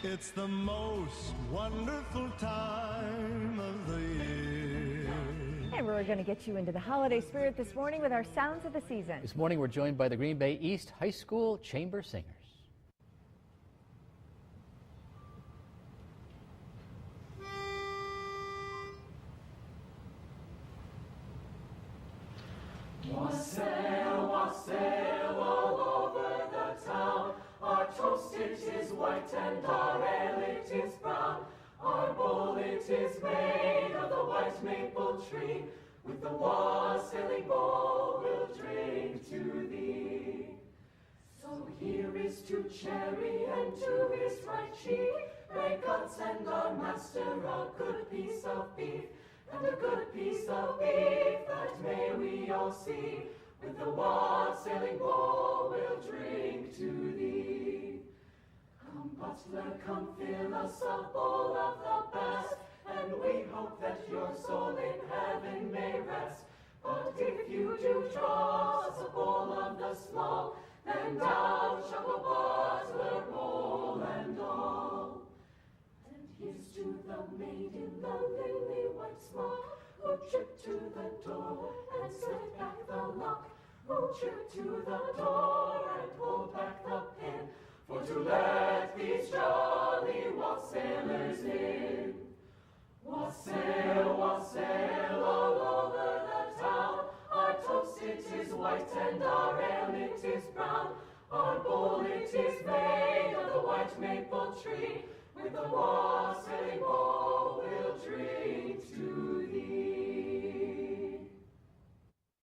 It's the most wonderful time of the year. And we're going to get you into the holiday spirit this morning with our Sounds of the Season. This morning we're joined by the Green Bay East High School Chamber Singers. Wassail, wassail all over the town. Our toast it is white and our ale it is brown. Our bowl it is made of the white maple tree. With the wassailing bowl we'll drink to thee. So here is to cherry and to his right cheek. May God send our master a good piece of beef, and a good piece of beef that may we all see. With the wassailing bowl we'll drink to thee. Come butler, come fill us a bowl of the best, and we hope that your soul in heaven may rest. But if you do draw us a bowl of the small, then down shall the butler roll and all. And here's to the maid in the lily white smock, who tripped to the door and slit back the lock, who tripped to the door and pulled back the pin, for to let these jolly wassailers in. Wassail, wassail all over the town. Our toast it is white and our ale it is brown. Our bowl it is made of the white maple tree. With the wassailing bowl we'll drink to